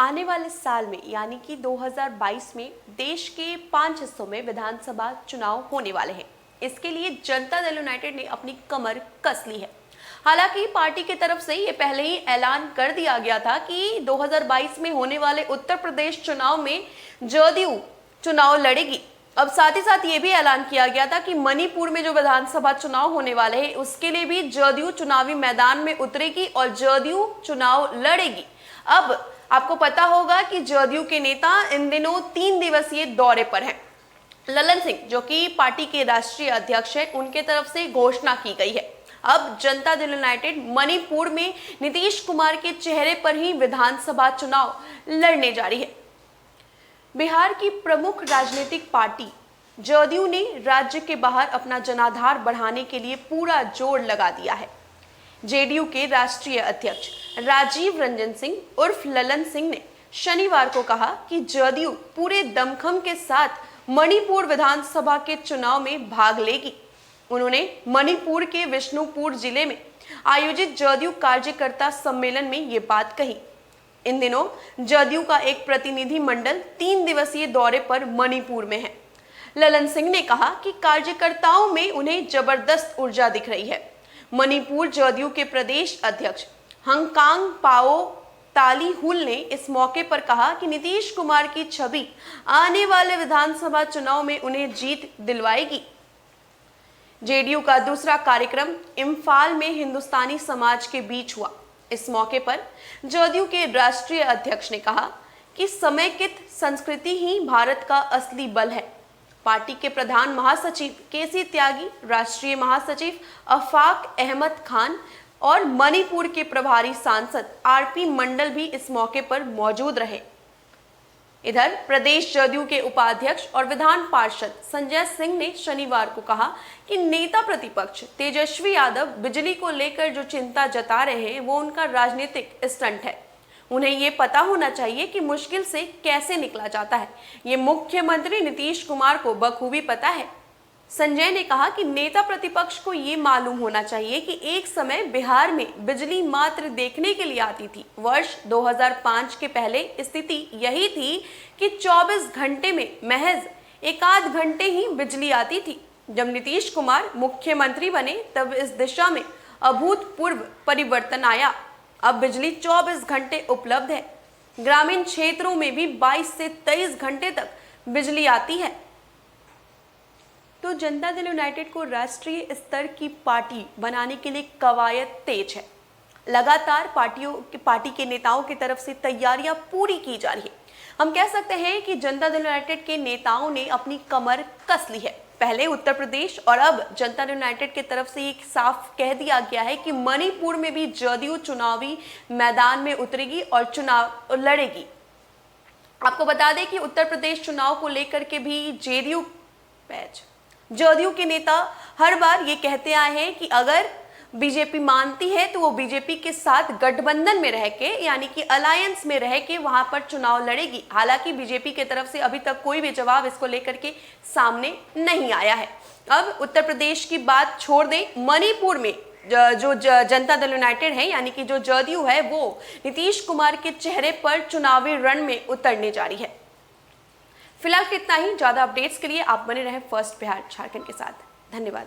आने वाले साल में यानी कि 2022 में देश के 5 हिस्सों में विधानसभा चुनाव होने वाले हैं। इसके लिए जनता दल यूनाइटेड ने अपनी कमर कस ली है। हालांकि पार्टी की तरफ से ये पहले ही ऐलान कर दिया गया था कि 2022 में होने वाले उत्तर प्रदेश चुनाव में जदयू चुनाव लड़ेगी। अब साथ ही साथ ये भी ऐलान किया गया था कि मणिपुर में जो विधानसभा चुनाव होने वाले हैं उसके लिए भी जदयू चुनावी मैदान में उतरेगी और जदयू चुनाव लड़ेगी। अब आपको पता होगा कि जदयू के नेता इन दिनों 3 दिवसीय दौरे पर हैं। ललन सिंह जो कि पार्टी के राष्ट्रीय अध्यक्ष है, उनके तरफ से घोषणा की गई है। अब जनता दल यूनाइटेड मणिपुर में नीतीश कुमार के चेहरे पर ही विधानसभा चुनाव लड़ने जा रही है। बिहार की प्रमुख राजनीतिक पार्टी जदयू ने राज्य के बाहर अपना जनाधार बढ़ाने के लिए पूरा जोर लगा दिया है। जेडीयू के राष्ट्रीय अध्यक्ष राजीव रंजन सिंह उर्फ ललन सिंह ने शनिवार को कहा कि जदयू पूरे दमखम के साथ मणिपुर विधानसभा के चुनाव में भाग लेगी। उन्होंने मणिपुर के विष्णुपुर जिले में आयोजित जदयू कार्यकर्ता सम्मेलन में ये बात कही। इन दिनों जदयू का एक प्रतिनिधि मंडल 3 दिवसीय दौरे पर मणिपुर में है। ललन सिंह ने कहा कि कार्यकर्ताओं में उन्हें जबरदस्त ऊर्जा दिख रही है। मणिपुर जदयू के प्रदेश अध्यक्ष हंकांग पाओ तालीहुल ने इस मौके पर कहा कि नीतीश कुमार की छवि आने वाले विधानसभा चुनाव में उन्हें जीत दिलवाएगी। जेडीयू का दूसरा कार्यक्रम इम्फाल में हिंदुस्तानी समाज के बीच हुआ। इस मौके पर जदयू के राष्ट्रीय अध्यक्ष ने कहा कि समेकित संस्कृति ही भारत का असली बल है। पार्टी के प्रधान महासचिव केसी त्यागी, राष्ट्रीय महासचिव अफाक अहमद खान और मणिपुर के प्रभारी सांसद आरपी मंडल भी इस मौके पर मौजूद रहे। इधर प्रदेश जदयू के उपाध्यक्ष और विधान पार्षद संजय सिंह ने शनिवार को कहा कि नेता प्रतिपक्ष तेजस्वी यादव बिजली को लेकर जो चिंता जता रहे हैं वो उनका राजनीतिक स्टंट है। उन्हें ये पता होना चाहिए कि मुश्किल से कैसे निकला जाता है। ये मुख्यमंत्री नीतीश कुमार को बखूबी पता है। संजय ने कहा कि नेता प्रतिपक्ष को ये मालूम होना चाहिए कि एक समय बिहार में बिजली मात्र देखने के लिए आती थी। वर्ष 2005 के पहले स्थिति यही थी कि 24 घंटे में महज 1 घंटे ही बिजली आती थी। जब नीतीश कुमार मुख्यमंत्री बने तब इस दिशा में अभूतपूर्व परिवर्तन आया। अब बिजली 24 घंटे उपलब्ध है। ग्रामीण क्षेत्रों में भी 22 से 23 घंटे तक बिजली आती है। तो जनता दल यूनाइटेड को राष्ट्रीय स्तर की पार्टी बनाने के लिए कवायद तेज है। लगातार पार्टी के नेताओं की तरफ से तैयारियां पूरी की जा रही है। हम कह सकते हैं कि जनता दल यूनाइटेड के नेताओं ने अपनी कमर कस ली है। पहले उत्तर प्रदेश और अब जनता दल यूनाइटेड की तरफ से एक साफ कह दिया गया है कि मणिपुर में भी जदयू चुनावी मैदान में उतरेगी और चुनाव लड़ेगी। आपको बता दें कि उत्तर प्रदेश चुनाव को लेकर के भी जदयू के नेता हर बार ये कहते आए हैं कि अगर बीजेपी मानती है तो वो बीजेपी के साथ गठबंधन में रह के यानी कि अलायंस में रह के वहां पर चुनाव लड़ेगी। हालांकि बीजेपी की तरफ से अभी तक कोई भी जवाब इसको लेकर के सामने नहीं आया है। अब उत्तर प्रदेश की बात छोड़ दें, मणिपुर में जो जनता दल यूनाइटेड है यानी कि जो जदयू है वो नीतीश कुमार के चेहरे पर चुनावी रण में उतरने जा रही है। फिलहाल इतना ही। ज्यादा अपडेट्स के लिए आप बने रहें फर्स्ट बिहार झारखंड के साथ। धन्यवाद।